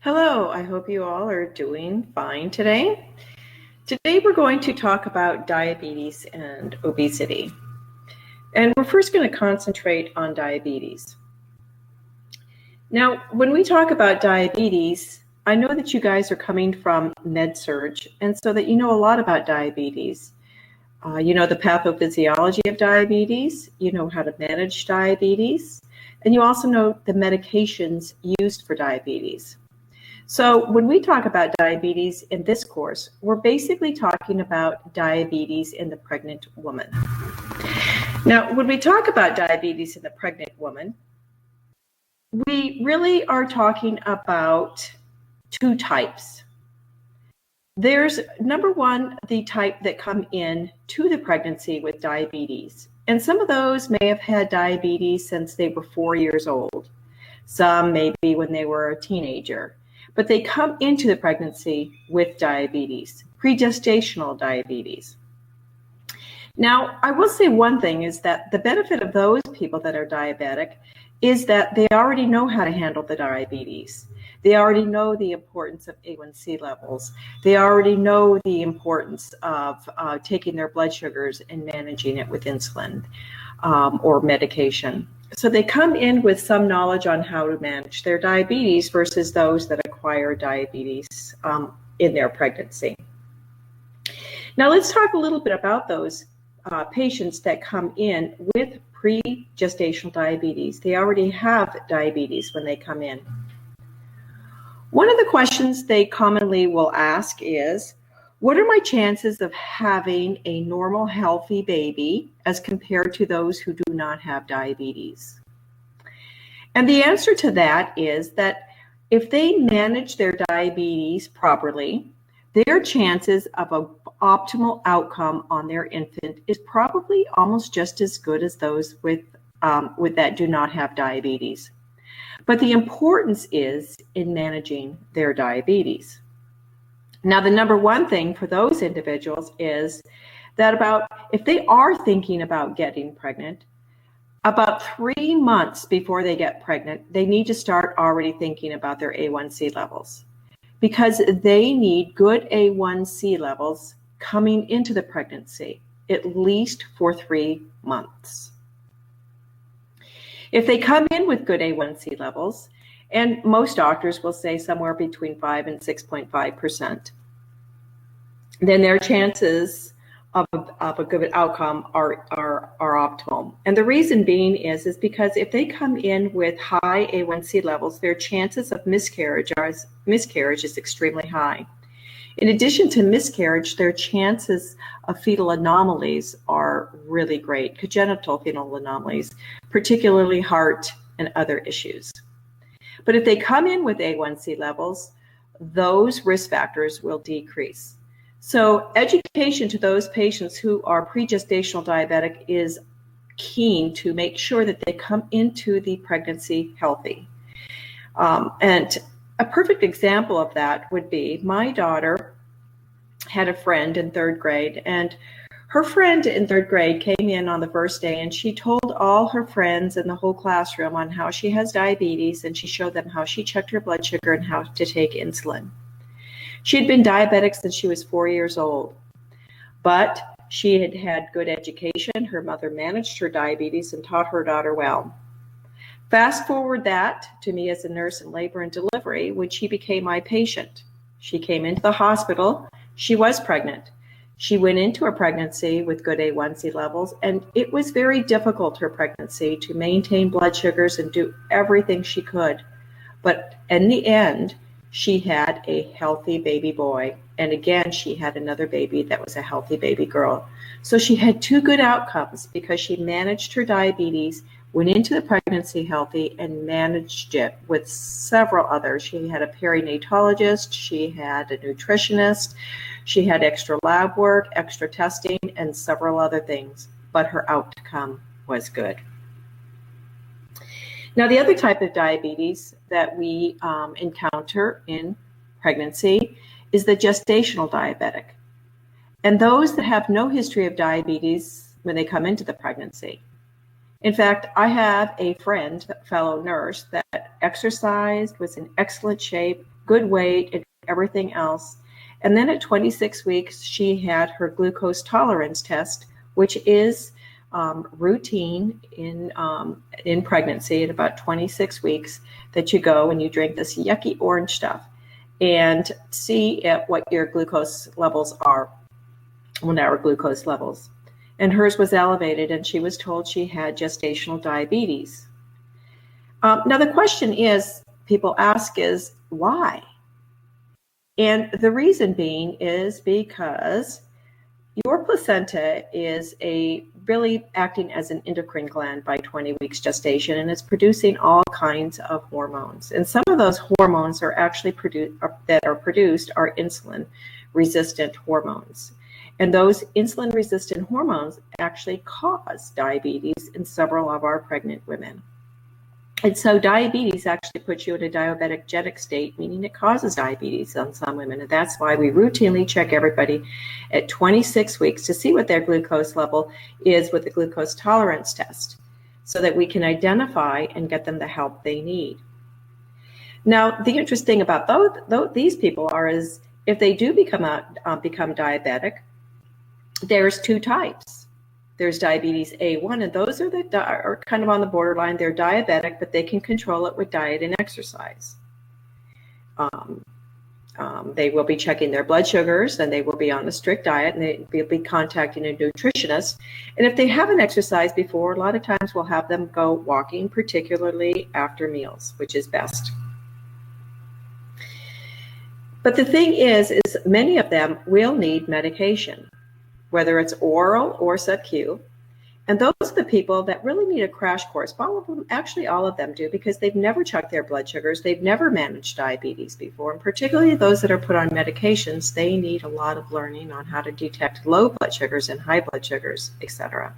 Hello, I hope you all are doing fine today. Today we're going to talk about diabetes and obesity. And we're first going to concentrate on diabetes. Now, when we talk about diabetes, I know that you guys are coming from med-surg, and so that you know a lot about diabetes. You know the pathophysiology of diabetes, you know how to manage diabetes, and you also know the medications used for diabetes. So when we talk about diabetes in this course, we're basically talking about diabetes in the pregnant woman. Now, when we talk about diabetes in the pregnant woman, we really are talking about two types. There's number one, the type that come in to the pregnancy with diabetes. And some of those may have had diabetes since they were 4 years old. Some maybe when they were a teenager. But they come into the pregnancy with diabetes, pregestational diabetes. Now, I will say one thing is that the benefit of those people that are diabetic is that they already know how to handle the diabetes. They already know the importance of A1C levels. They already know the importance of taking their blood sugars and managing it with insulin or medication. So they come in with some knowledge on how to manage their diabetes versus those that acquire diabetes in their pregnancy. Now let's talk a little bit about those patients that come in with pre-gestational diabetes. They already have diabetes when they come in. One of the questions they commonly will ask is, what are my chances of having a normal, healthy baby as compared to those who do not have diabetes? And the answer to that is that if they manage their diabetes properly, their chances of an optimal outcome on their infant is probably almost just as good as those with that do not have diabetes. But the importance is in managing their diabetes. Now, the number one thing for those individuals is that if they are thinking about getting pregnant, about 3 months before they get pregnant, they need to start already thinking about their A1C levels, because they need good A1C levels coming into the pregnancy, at least for 3 months. If they come in with good A1C levels, and most doctors will say somewhere between 5 and 6.5%, then their chances of a good outcome are optimal. And the reason being is because if they come in with high A1C levels, their chances of miscarriage is extremely high. In addition to miscarriage, their chances of fetal anomalies are really great, congenital fetal anomalies, particularly heart and other issues. But if they come in with A1C levels, those risk factors will decrease. So education to those patients who are pregestational diabetic is keen to make sure that they come into the pregnancy healthy. And a perfect example of that would be my daughter had a friend in 3rd grade, and her friend in 3rd grade came in on the first day, and she told all her friends in the whole classroom on how she has diabetes, and she showed them how she checked her blood sugar and how to take insulin. She had been diabetic since she was 4 years old, but she had had good education. Her mother managed her diabetes and taught her daughter well. Fast forward that to me as a nurse in labor and delivery when she became my patient. She came into the hospital. She was pregnant. She went into her pregnancy with good A1C levels, and it was very difficult, her pregnancy, to maintain blood sugars and do everything she could. But in the end, she had a healthy baby boy. And again, she had another baby that was a healthy baby girl. So she had 2 good outcomes because she managed her diabetes, went into the pregnancy healthy, and managed it with several others. She had a perinatologist, she had a nutritionist, she had extra lab work, extra testing, and several other things, but her outcome was good. Now, the other type of diabetes that we encounter in pregnancy is the gestational diabetic. And those that have no history of diabetes when they come into the pregnancy. In fact, I have a friend, fellow nurse, that exercised, was in excellent shape, good weight, and everything else. And then at 26 weeks, she had her glucose tolerance test, which is routine in pregnancy at about 26 weeks, that you go and you drink this yucky orange stuff and see what your glucose levels are, 1 hour glucose levels. And hers was elevated, and she was told she had gestational diabetes. Now the question is, people ask, is why? And the reason being is because your placenta is really acting as an endocrine gland by 20 weeks gestation, and it's producing all kinds of hormones. And some of those hormones are actually produced are insulin resistant hormones. And those insulin resistant hormones actually cause diabetes in several of our pregnant women. And so diabetes actually puts you in a diabetic state, meaning it causes diabetes on some women. And that's why we routinely check everybody at 26 weeks to see what their glucose level is with the glucose tolerance test, so that we can identify and get them the help they need. Now, the interesting about these people is if they do become diabetic, there's two types. There's diabetes A1, and those are kind of on the borderline. They're diabetic, but they can control it with diet and exercise. They will be checking their blood sugars, and they will be on a strict diet, and they will be contacting a nutritionist. And if they haven't exercised before, a lot of times we'll have them go walking, particularly after meals, which is best. But the thing is many of them will need medication, whether it's oral or sub-Q. And those are the people that really need a crash course. All of them do, because they've never checked their blood sugars. They've never managed diabetes before. And particularly those that are put on medications, they need a lot of learning on how to detect low blood sugars and high blood sugars, etc.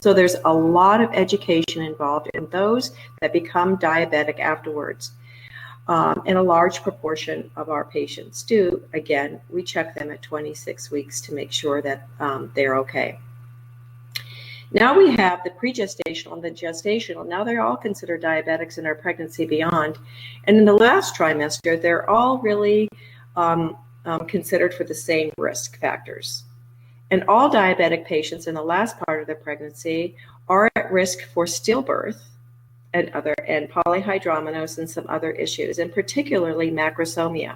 So there's a lot of education involved in those that become diabetic afterwards. And a large proportion of our patients do. Again, we check them at 26 weeks to make sure that they're okay. Now we have the pre-gestational and the gestational. Now they're all considered diabetics in our pregnancy beyond. And in the last trimester, they're all really considered for the same risk factors. And all diabetic patients in the last part of their pregnancy are at risk for stillbirth and polyhydramnios and some other issues, and particularly macrosomia.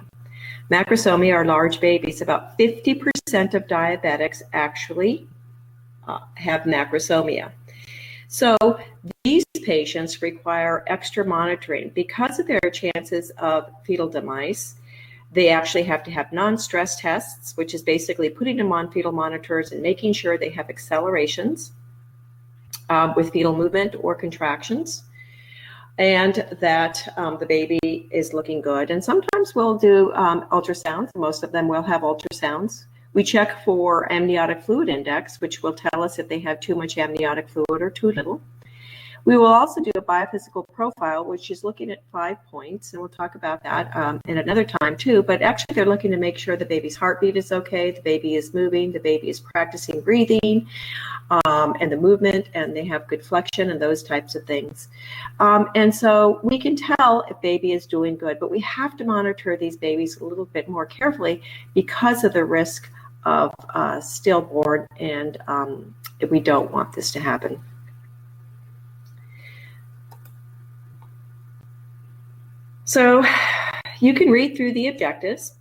Macrosomia are large babies. About 50% of diabetics actually have macrosomia. So these patients require extra monitoring because of their chances of fetal demise. They actually have to have non-stress tests, which is basically putting them on fetal monitors and making sure they have accelerations with fetal movement or contractions, and that the baby is looking good. And sometimes we'll do ultrasounds. Most of them will have ultrasounds. We check for amniotic fluid index, which will tell us if they have too much amniotic fluid or too little. We will also do a biophysical profile, which is looking at 5 points, and we'll talk about that in another time too. But actually, they're looking to make sure the baby's heartbeat is okay, the baby is moving, the baby is practicing breathing, and the movement, and they have good flexion and those types of things. And so we can tell if baby is doing good, but we have to monitor these babies a little bit more carefully because of the risk of stillborn, and we don't want this to happen. So you can read through the objectives,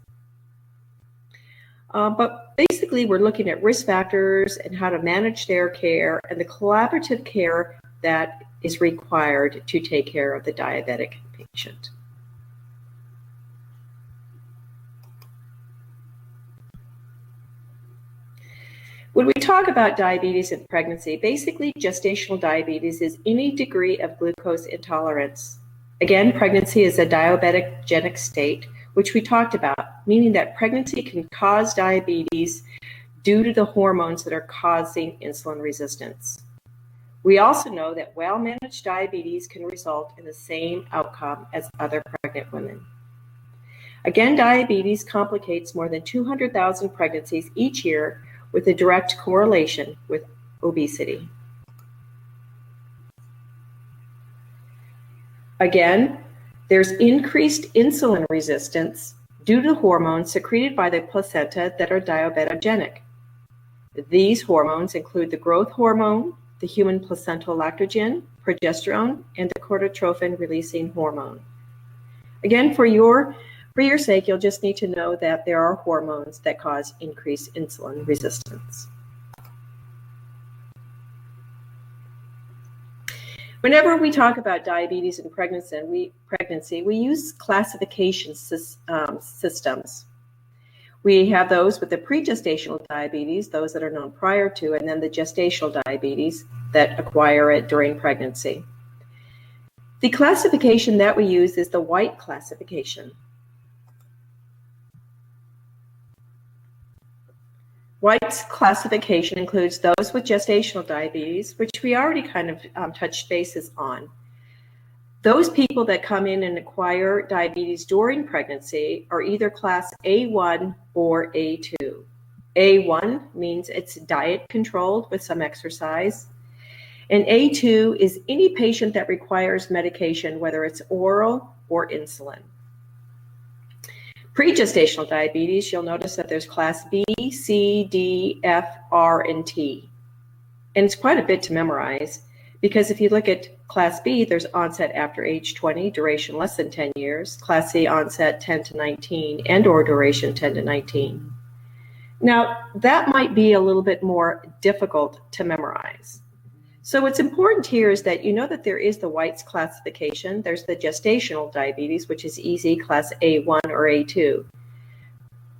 but basically we're looking at risk factors and how to manage their care and the collaborative care that is required to take care of the diabetic patient. When we talk about diabetes in pregnancy, basically gestational diabetes is any degree of glucose intolerance. Again, pregnancy is a diabetic state, which we talked about, meaning that pregnancy can cause diabetes due to the hormones that are causing insulin resistance. We also know that well-managed diabetes can result in the same outcome as other pregnant women. Again, diabetes complicates more than 200,000 pregnancies each year, with a direct correlation with obesity. Again, There's increased insulin resistance due to hormones secreted by the placenta that are diabetogenic. These hormones include the growth hormone, the human placental lactogen, progesterone, and the corticotrophin-releasing hormone. Again, for your sake, you'll just need to know that there are hormones that cause increased insulin resistance. Whenever we talk about diabetes and pregnancy, we use classification systems. We have those with the pregestational diabetes, those that are known prior to, and then the gestational diabetes that acquire it during pregnancy. The classification that we use is the White classification. White's classification includes those with gestational diabetes, which we already kind of touched bases on. Those people that come in and acquire diabetes during pregnancy are either class A1 or A2. A1 means it's diet controlled with some exercise. And A2 is any patient that requires medication, whether it's oral or insulin. Pregestational diabetes, you'll notice that there's class B, C, D, F, R, and T. And it's quite a bit to memorize because if you look at class B, there's onset after age 20, duration less than 10 years. Class C, onset 10 to 19, and or duration 10 to 19. Now, that might be a little bit more difficult to memorize. So what's important here is that you know that there is the White's classification. There's the gestational diabetes, which is easy, class A1 or A2.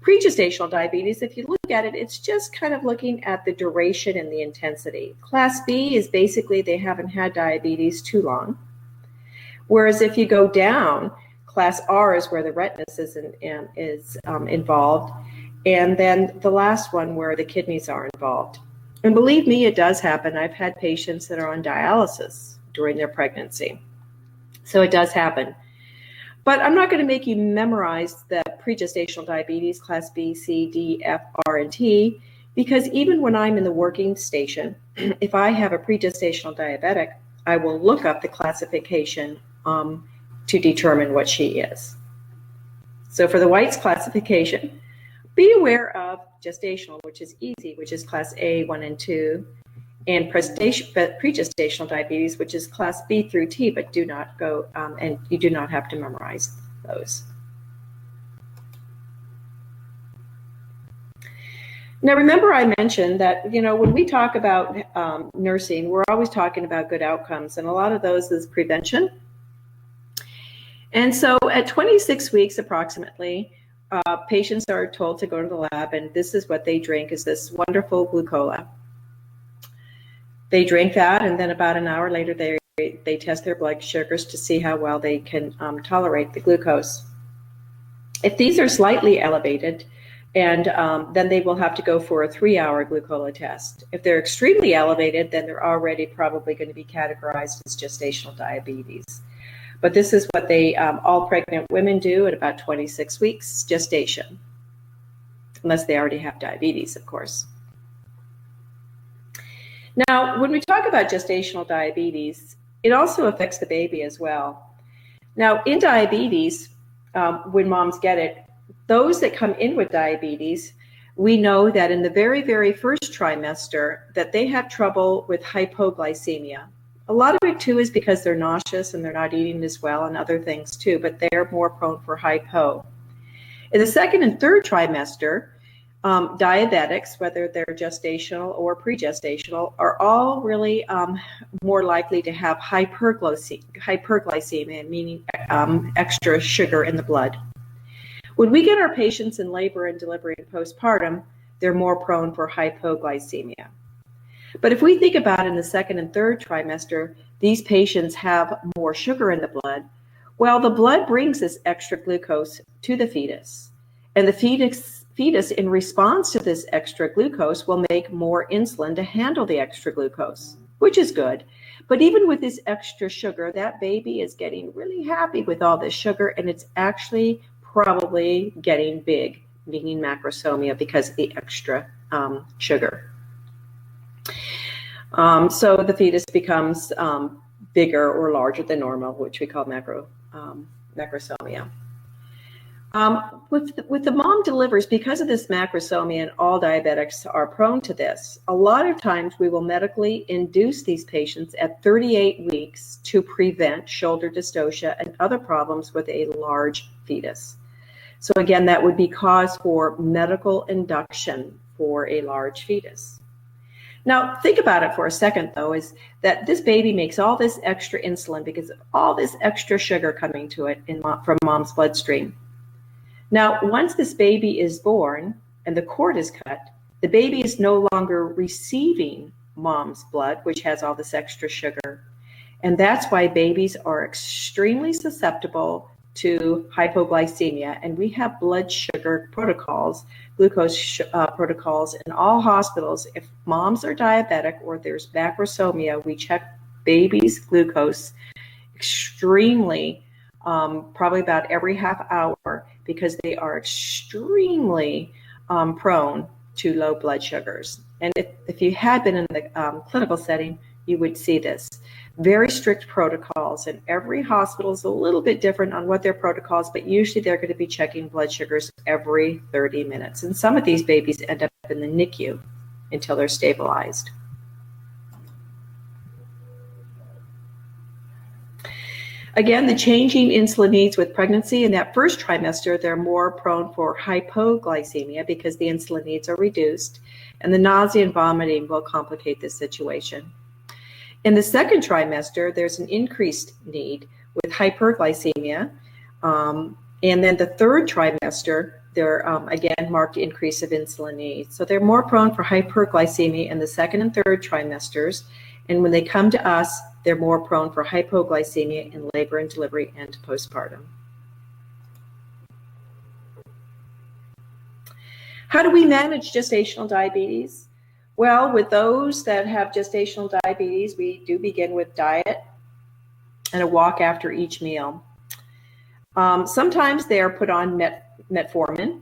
Pregestational diabetes, if you look at it, it's just kind of looking at the duration and the intensity. Class B is basically they haven't had diabetes too long. Whereas if you go down, class R is where the retina is involved. And then the last one where the kidneys are involved. And believe me, it does happen. I've had patients that are on dialysis during their pregnancy. So it does happen. But I'm not going to make you memorize the pregestational diabetes, class B, C, D, F, R, and T, because even when I'm in the working station, if I have a pregestational diabetic, I will look up the classification to determine what she is. So for the White's classification, be aware of gestational, which is easy, which is class A, 1, and 2, and pregestational diabetes, which is class B through T, but do not go, and you do not have to memorize those. Now, remember I mentioned that, when we talk about nursing, we're always talking about good outcomes, and a lot of those is prevention. And so at 26 weeks approximately, patients are told to go to the lab, and this is what they drink, is this wonderful glucola. They drink that, and then about an hour later, they test their blood sugars to see how well they can tolerate the glucose. If these are slightly elevated, and then they will have to go for a 3-hour glucola test. If they're extremely elevated, then they're already probably going to be categorized as gestational diabetes. But this is what all pregnant women do at about 26 weeks gestation, unless they already have diabetes, of course. Now, when we talk about gestational diabetes, it also affects the baby as well. Now, in diabetes, when moms get it, those that come in with diabetes, we know that in the very, very first trimester that they have trouble with hypoglycemia. A lot of it too is because they're nauseous and they're not eating as well and other things too, but they're more prone for hypo. In the second and third trimester, diabetics, whether they're gestational or pregestational, are all really more likely to have hyperglycemia, meaning extra sugar in the blood. When we get our patients in labor and delivery and postpartum, they're more prone for hypoglycemia. But if we think about in the second and third trimester, these patients have more sugar in the blood. Well, the blood brings this extra glucose to the fetus, and the fetus in response to this extra glucose will make more insulin to handle the extra glucose, which is good. But even with this extra sugar, that baby is getting really happy with all this sugar, and it's actually probably getting big, meaning macrosomia, because of the extra sugar. So the fetus becomes bigger or larger than normal, which we call macrosomia. With the mom delivers, because of this macrosomia, and all diabetics are prone to this, a lot of times we will medically induce these patients at 38 weeks to prevent shoulder dystocia and other problems with a large fetus. So again, that would be cause for medical induction for a large fetus. Now, think about it for a second, though, is that this baby makes all this extra insulin because of all this extra sugar coming to it from mom's bloodstream. Now, once this baby is born and the cord is cut, the baby is no longer receiving mom's blood, which has all this extra sugar. And that's why babies are extremely susceptible to hypoglycemia. And we have blood sugar protocols, glucose protocols in all hospitals. If moms are diabetic or there's macrosomia, we check babies' glucose extremely, probably about every half hour, because they are extremely prone to low blood sugars. And if you had been in the clinical setting, you would see this. Very strict protocols, and every hospital is a little bit different on what their protocols, but usually they're going to be checking blood sugars every 30 minutes. And some of these babies end up in the NICU until they're stabilized. Again, the changing insulin needs with pregnancy, in that first trimester, they're more prone for hypoglycemia because the insulin needs are reduced, and the nausea and vomiting will complicate this situation. In the second trimester, there's an increased need with hyperglycemia, and then the third trimester, there again marked increase of insulin needs. So they're more prone for hyperglycemia in the second and third trimesters, and when they come to us, they're more prone for hypoglycemia in labor and delivery and postpartum. How do we manage gestational diabetes? Well, with those that have gestational diabetes, we do begin with diet and a walk after each meal. Sometimes they are put on metformin.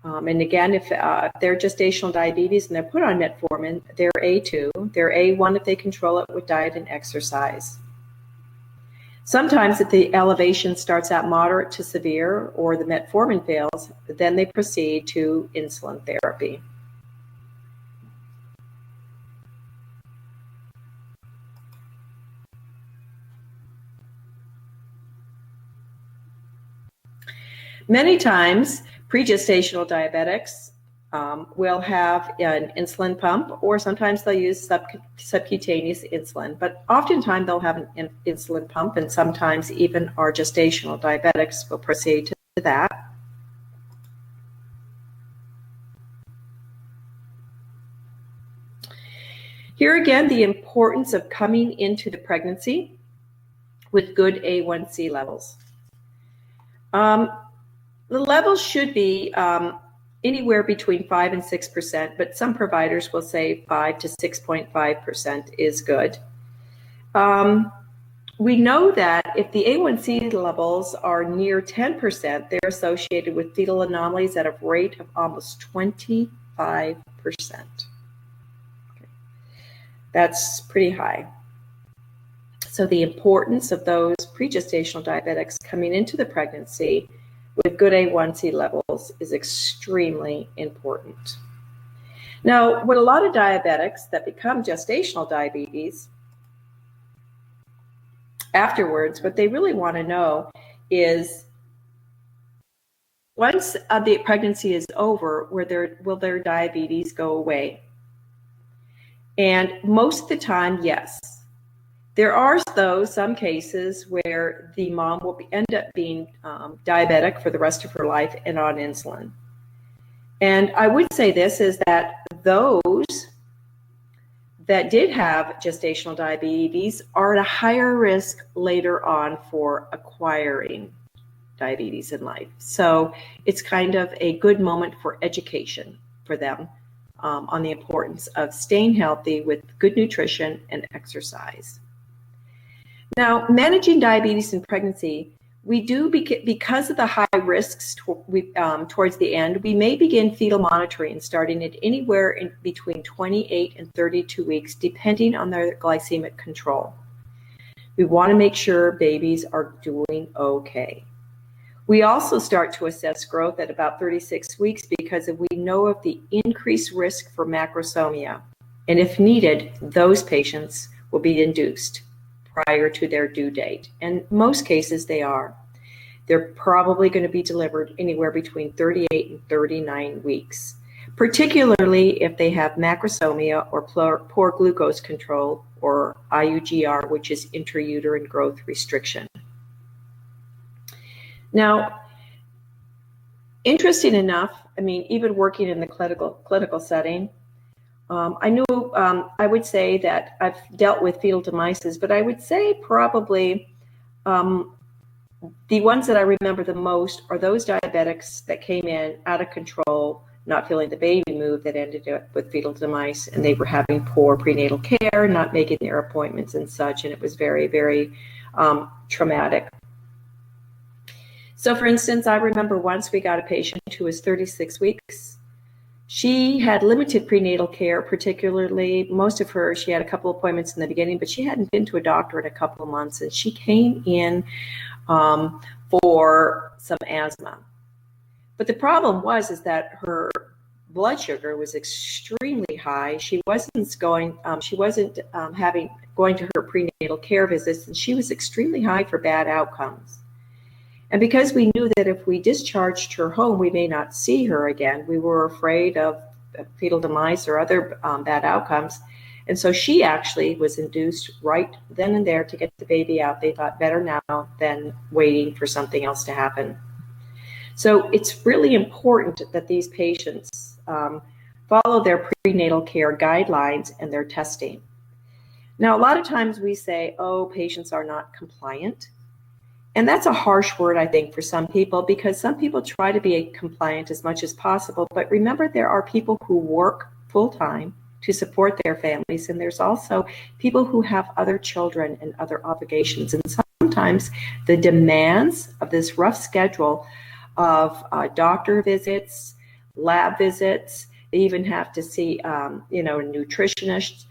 And again, if they're gestational diabetes and they're put on metformin, they're A2. They're A1 if they control it with diet and exercise. Sometimes if the elevation starts out moderate to severe or the metformin fails, then they proceed to insulin therapy. Many times, pre-gestational diabetics will have an insulin pump, or sometimes they'll use subcutaneous insulin, but oftentimes they'll have an insulin pump, and sometimes even our gestational diabetics will proceed to that. Here again, the importance of coming into the pregnancy with good A1C levels. The levels should be anywhere between 5 and 6%, but some providers will say 5 to 6.5% is good. We know that if the A1C levels are near 10%, they're associated with fetal anomalies at a rate of almost 25%. Okay. That's pretty high. So the importance of those pre-gestational diabetics coming into the pregnancy with good A1C levels is extremely important. Now, with a lot of diabetics that become gestational diabetes, afterwards, what they really want to know is, once the pregnancy is over, will their diabetes go away? And most of the time, yes. There are some cases where the mom will end up being diabetic for the rest of her life and on insulin. And I would say this is that those that did have gestational diabetes are at a higher risk later on for acquiring diabetes in life. So it's kind of a good moment for education for them on the importance of staying healthy with good nutrition and exercise. Now, managing diabetes in pregnancy, we do, because of the high risks towards the end, we may begin fetal monitoring starting at anywhere in between 28 and 32 weeks, depending on their glycemic control. We want to make sure babies are doing okay. We also start to assess growth at about 36 weeks because we know of the increased risk for macrosomia. And if needed, those patients will be induced prior to their due date. And most cases they are. They're probably going to be delivered anywhere between 38 and 39 weeks, particularly if they have macrosomia or poor glucose control, or IUGR, which is intrauterine growth restriction. Now, interesting enough, I mean, even working in the clinical setting, I would say that I've dealt with fetal demise, but I would say probably the ones that I remember the most are those diabetics that came in out of control, not feeling the baby move, that ended up with fetal demise, and they were having poor prenatal care, not making their appointments and such, and it was very, very traumatic. So for instance, I remember once we got a patient who was 36 weeks. She had limited prenatal care, particularly she had a couple appointments in the beginning, but she hadn't been to a doctor in a couple of months, and she came in for some asthma. But the problem is that her blood sugar was extremely high. She wasn't going to her prenatal care visits, and she was extremely high for bad outcomes. And because we knew that if we discharged her home, we may not see her again, we were afraid of fetal demise or other bad outcomes. And so she actually was induced right then and there to get the baby out. They thought better now than waiting for something else to happen. So it's really important that these patients follow their prenatal care guidelines and their testing. Now, a lot of times we say, oh, patients are not compliant. And that's a harsh word, I think, for some people, because some people try to be compliant as much as possible. But remember, there are people who work full-time to support their families, and there's also people who have other children and other obligations. And sometimes the demands of this rough schedule of doctor visits, lab visits, they even have to see, a nutritionist,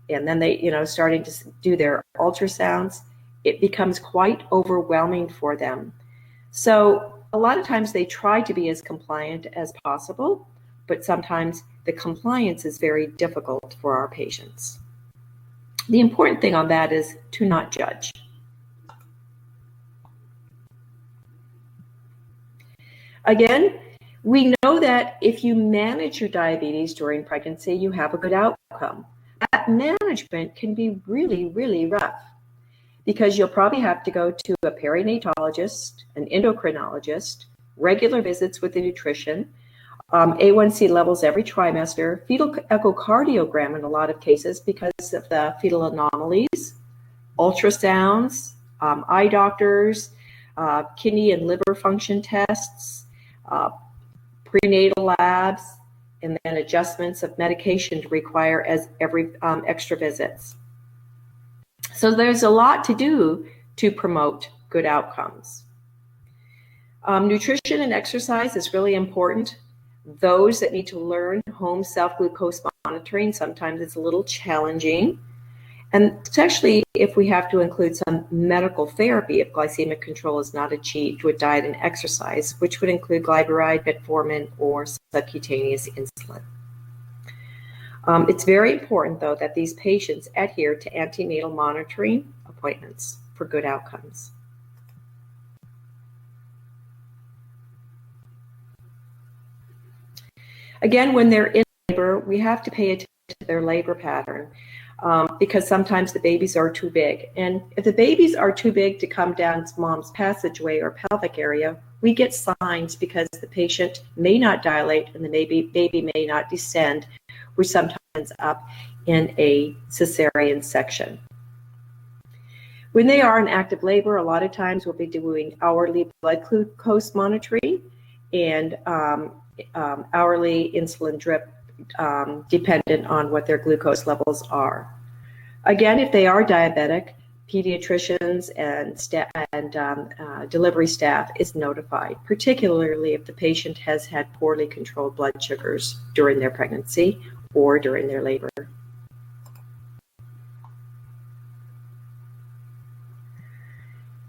and then they, starting to do their ultrasounds. It becomes quite overwhelming for them. So a lot of times they try to be as compliant as possible, but sometimes the compliance is very difficult for our patients. The important thing on that is to not judge. Again, we know that if you manage your diabetes during pregnancy, you have a good outcome. That management can be really, really rough, because you'll probably have to go to a perinatologist, an endocrinologist, regular visits with the nutrition, A1C levels every trimester, fetal echocardiogram in a lot of cases because of the fetal anomalies, ultrasounds, eye doctors, kidney and liver function tests, prenatal labs, and then adjustments of medication to require as every extra visits. So there's a lot to do to promote good outcomes. Nutrition and exercise is really important. Those that need to learn home self-glucose monitoring, sometimes it's a little challenging. And especially if we have to include some medical therapy if glycemic control is not achieved with diet and exercise, which would include glyburide, metformin, or subcutaneous insulin. It's very important, though, that these patients adhere to antenatal monitoring appointments for good outcomes. Again, when they're in labor, we have to pay attention to their labor pattern because sometimes the babies are too big. And if the babies are too big to come down mom's passageway or pelvic area, we get signs because the patient may not dilate and the baby may not descend, which sometimes ends up in a cesarean section. When they are in active labor, a lot of times we'll be doing hourly blood glucose monitoring and hourly insulin drip dependent on what their glucose levels are. Again, if they are diabetic, pediatricians and delivery staff is notified, particularly if the patient has had poorly controlled blood sugars during their pregnancy or during their labor.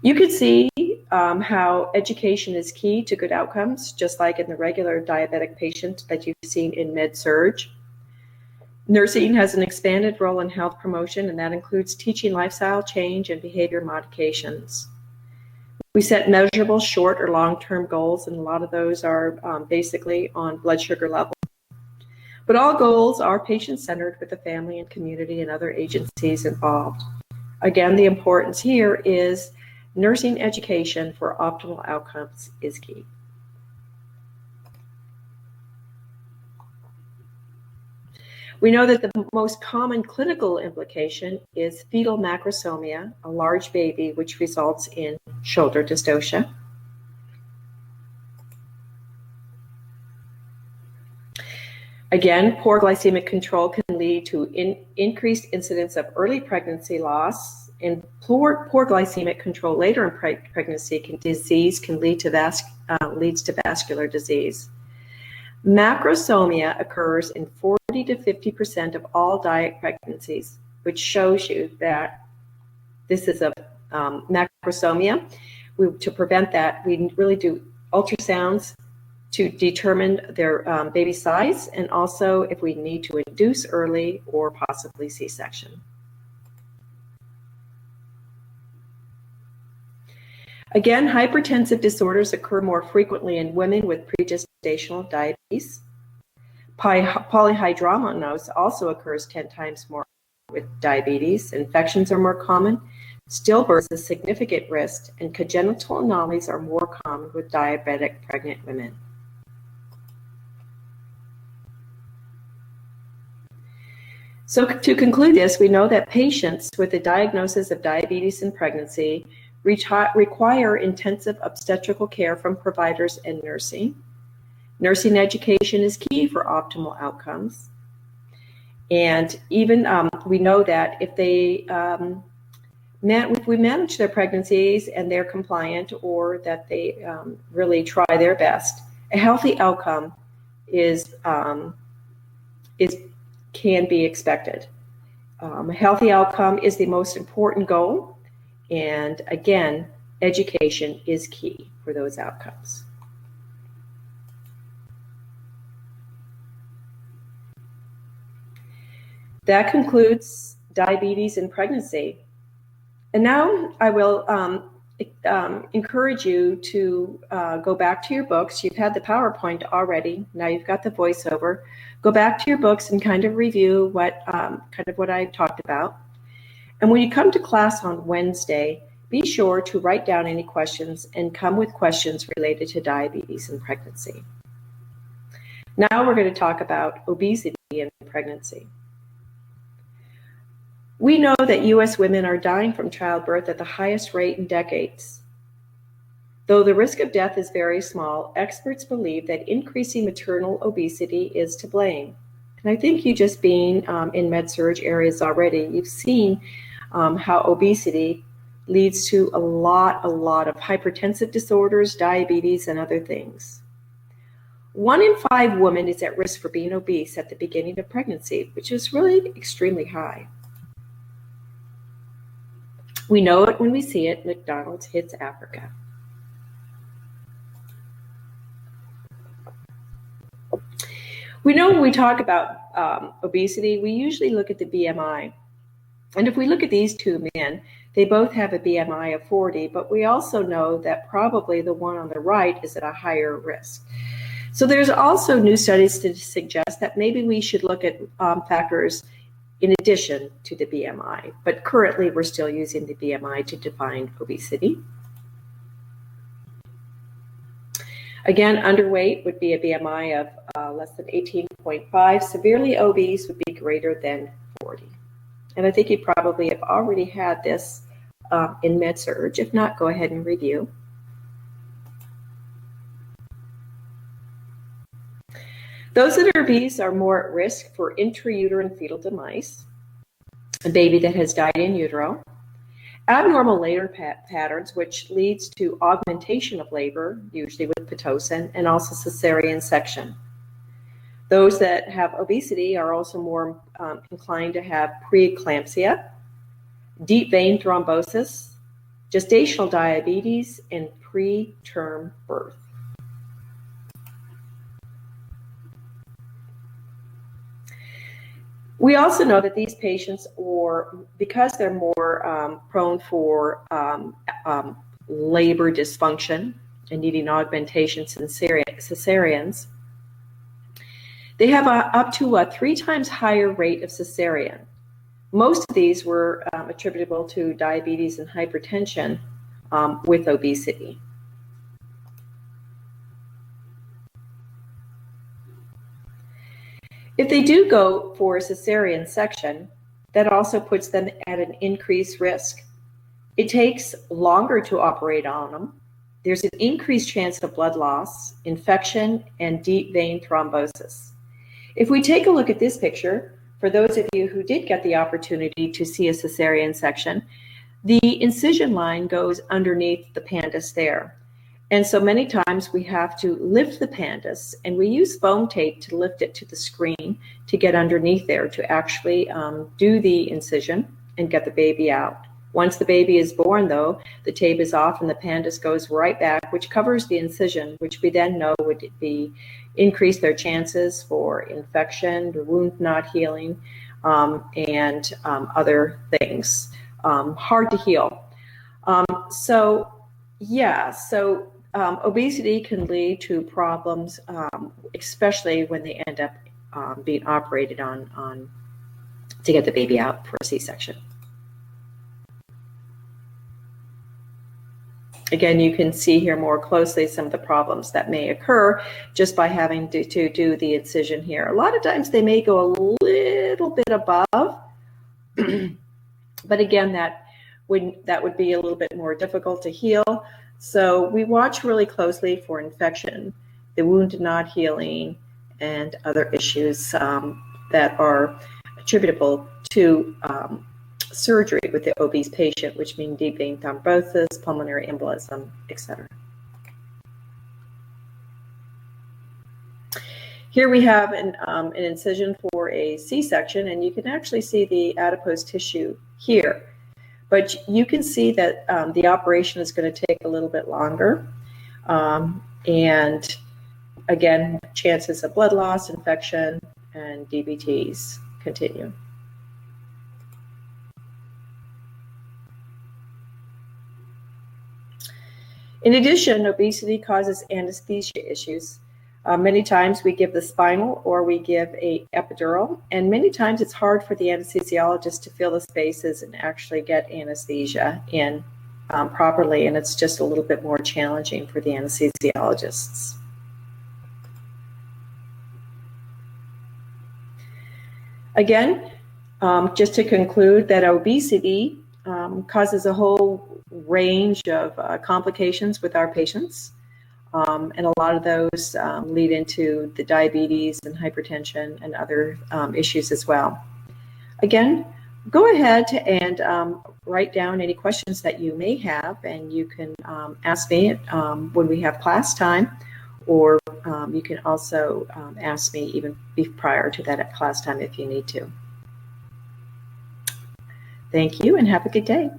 You can see how education is key to good outcomes, just like in the regular diabetic patient that you've seen in Med-Surg. Nursing has an expanded role in health promotion, and that includes teaching lifestyle change and behavior modifications. We set measurable short or long-term goals, and a lot of those are basically on blood sugar level. But all goals are patient-centered with the family and community and other agencies involved. Again, the importance here is nursing education for optimal outcomes is key. We know that the most common clinical implication is fetal macrosomia, a large baby, which results in shoulder dystocia. Again, poor glycemic control can lead to increased incidence of early pregnancy loss, and poor glycemic control later in pregnancy can lead to leads to vascular disease. Macrosomia occurs in 40 to 50% of all diet pregnancies, which shows you that this is a macrosomia. To prevent that, we really do ultrasounds to determine their baby size, and also if we need to induce early or possibly C-section. Again, hypertensive disorders occur more frequently in women with pregestational diabetes. Polyhydramnios also occurs 10 times more with diabetes. Infections are more common. Stillbirth is a significant risk, and congenital anomalies are more common with diabetic pregnant women. So to conclude this, we know that patients with a diagnosis of diabetes in pregnancy require intensive obstetrical care from providers and nursing. Nursing education is key for optimal outcomes. And even we know that if we manage their pregnancies and they're compliant, or that they really try their best, a healthy outcome can be expected. A healthy outcome is the most important goal. And again, education is key for those outcomes. That concludes diabetes in pregnancy. And now I will encourage you to go back to your books. You've had the PowerPoint already. Now you've got the voiceover. Go back to your books and kind of review what I talked about. And when you come to class on Wednesday, be sure to write down any questions and come with questions related to diabetes and pregnancy. Now we're going to talk about obesity in pregnancy. We know that U.S. women are dying from childbirth at the highest rate in decades. Though the risk of death is very small, experts believe that increasing maternal obesity is to blame. And I think you just being in Med-Surg areas already, you've seen how obesity leads to a lot of hypertensive disorders, diabetes, and other things. 1 in 5 women is at risk for being obese at the beginning of pregnancy, which is really extremely high. We know it when we see it. McDonald's hits Africa. We know when we talk about obesity, we usually look at the BMI. And if we look at these two men, they both have a BMI of 40, but we also know that probably the one on the right is at a higher risk. So there's also new studies to suggest that maybe we should look at factors in addition to the BMI, but currently we're still using the BMI to define obesity. Again, underweight would be a BMI of less than 18.5. Severely obese would be greater than 40. And I think you probably have already had this in Med-Surg. If not, go ahead and review. Those that are obese are more at risk for intrauterine fetal demise, a baby that has died in utero. Abnormal labor patterns, which leads to augmentation of labor, usually with Pitocin, and also cesarean section. Those that have obesity are also more inclined to have preeclampsia, deep vein thrombosis, gestational diabetes, and preterm birth. We also know that these patients, because they're more prone for labor dysfunction and needing augmentations and cesareans, they have up to a 3 times higher rate of cesarean. Most of these were attributable to diabetes and hypertension with obesity. If they do go for a cesarean section, that also puts them at an increased risk. It takes longer to operate on them. There's an increased chance of blood loss, infection, and deep vein thrombosis. If we take a look at this picture, for those of you who did get the opportunity to see a cesarean section, the incision line goes underneath the pandus there. And so many times we have to lift the pandus, and we use foam tape to lift it to the screen to get underneath there to actually do the incision and get the baby out. Once the baby is born, though, the tape is off and the pandus goes right back, which covers the incision, which we then know would increase their chances for infection, the wound not healing, and other things. Hard to heal. Obesity can lead to problems, especially when they end up being operated on to get the baby out for a C-section. Again, you can see here more closely some of the problems that may occur just by having to do the incision here. A lot of times they may go a little bit above, but again, that would be a little bit more difficult to heal. So we watch really closely for infection, the wound not healing, and other issues that are attributable to surgery with the obese patient, which mean deep vein thrombosis, pulmonary embolism, etc. Here we have an incision for a C-section, and you can actually see the adipose tissue here. But you can see that the operation is going to take a little bit longer. And again, chances of blood loss, infection, and DVTs continue. In addition, obesity causes anesthesia issues. Many times we give the spinal or we give a epidural, and many times it's hard for the anesthesiologist to fill the spaces and actually get anesthesia in properly, and it's just a little bit more challenging for the anesthesiologists. Again, just to conclude that obesity causes a whole range of complications with our patients. And a lot of those lead into the diabetes and hypertension and other issues as well. Again, go ahead and write down any questions that you may have, and you can ask me when we have class time, or you can also ask me even prior to that at class time if you need to. Thank you, and have a good day.